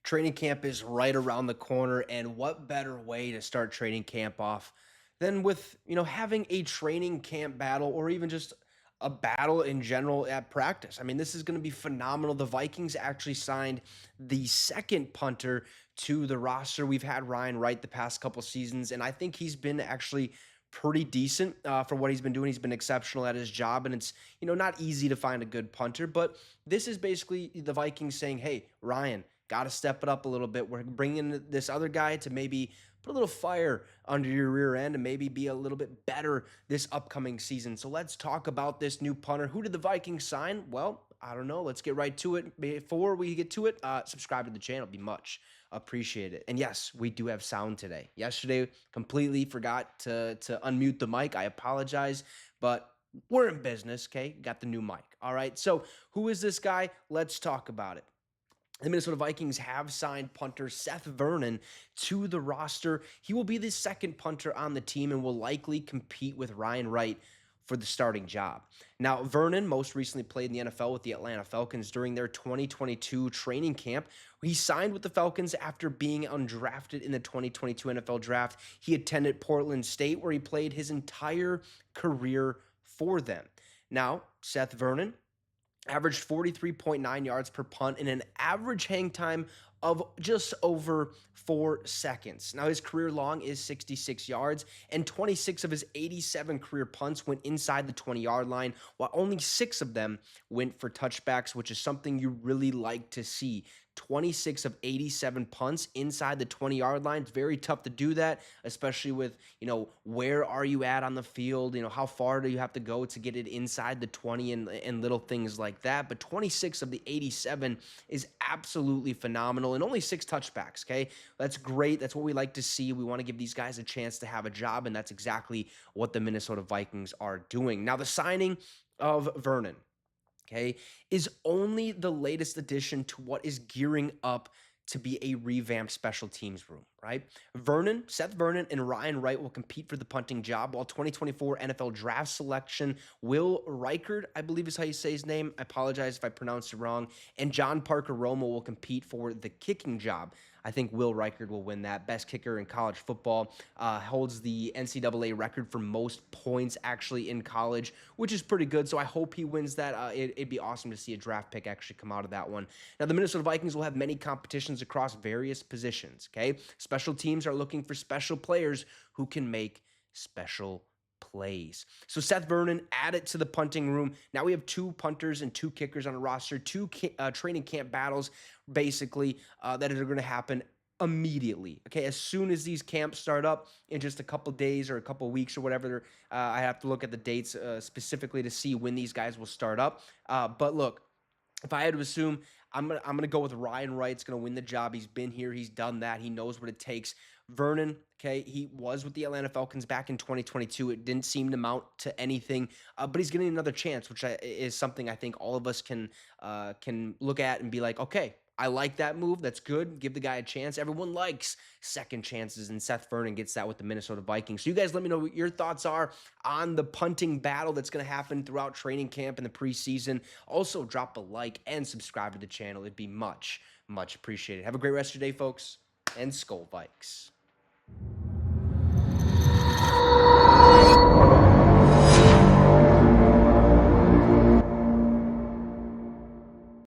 Training camp is right around the corner, and what better way to start training camp off than with, having a training camp battle or even just a battle in general at practice. I mean, this is going to be phenomenal. The Vikings actually signed the second punter to the roster. We've had Ryan Wright the past couple seasons, and I think he's been actually pretty decent for what he's been doing. He's been exceptional at his job, and it's not easy to find a good punter. But this is basically the Vikings saying, "Hey, Ryan, got to step it up a little bit. We're bringing this other guy to maybe put a little fire under your rear end and maybe be a little bit better this upcoming season." So let's talk about this new punter. Who did the Vikings sign? Well, I don't know. Let's get right to it. Before we get to it, subscribe to the channel. It'd be much appreciated. And yes, we do have sound today. Yesterday, completely forgot to unmute the mic. I apologize, but we're in business, okay? Got the new mic. All right. So who is this guy? Let's talk about it. The Minnesota Vikings have signed punter Seth Vernon to the roster. He will be the second punter on the team and will likely compete with Ryan Wright for the starting job. Now, Vernon most recently played in the NFL with the Atlanta Falcons during their 2022 training camp. He signed with the Falcons after being undrafted in the 2022 NFL Draft. He attended Portland State, where he played his entire career for them. Now, Seth Vernon averaged 43.9 yards per punt and an average hang time of just over 4 seconds. Now, his career long is 66 yards, and 26 of his 87 career punts went inside the 20-yard line, while only 6 of them went for touchbacks, which is something you really like to see. 26 of 87 punts inside the 20-yard line. It's very tough to do that, especially with, where are you at on the field? How far do you have to go to get it inside the 20 and little things like that. But 26 of the 87 is absolutely phenomenal, and only 6 touchbacks, okay? That's great. That's what we like to see. We want to give these guys a chance to have a job, and that's exactly what the Minnesota Vikings are doing. Now, the signing of Vernon, okay, is only the latest addition to what is gearing up to be a revamped special teams room, right? Seth Vernon, and Ryan Wright will compete for the punting job, while 2024 NFL draft selection Will Reichard, I believe is how you say his name, I apologize if I pronounced it wrong, and John Parker Romo will compete for the kicking job. I think Will Reichard will win that. Best kicker in college football, holds the NCAA record for most points actually in college, which is pretty good. So I hope he wins that. It'd be awesome to see a draft pick actually come out of that one. Now, the Minnesota Vikings will have many competitions across various positions, okay? Special teams are looking for special players who can make special plays. So Seth Vernon added to the punting room. Now we have 2 punters and 2 kickers on a roster, 2 training camp battles basically that are going to happen immediately. Okay, as soon as these camps start up in just a couple days or a couple weeks or whatever, I have to look at the dates specifically to see when these guys will start up. But look, if I had to assume, I'm gonna go with Ryan Wright's gonna win the job. He's been here, he's done that, he knows what it takes. Vernon, okay, he was with the Atlanta Falcons back in 2022. It didn't seem to mount to anything, but he's getting another chance, which is something I think all of us can look at and be like, okay, I like that move. That's good. Give the guy a chance. Everyone likes second chances, and Seth Vernon gets that with the Minnesota Vikings. So you guys let me know what your thoughts are on the punting battle that's going to happen throughout training camp and the preseason. Also, drop a like and subscribe to the channel. It'd be much, much appreciated. Have a great rest of your day, folks, and Skol Vikes.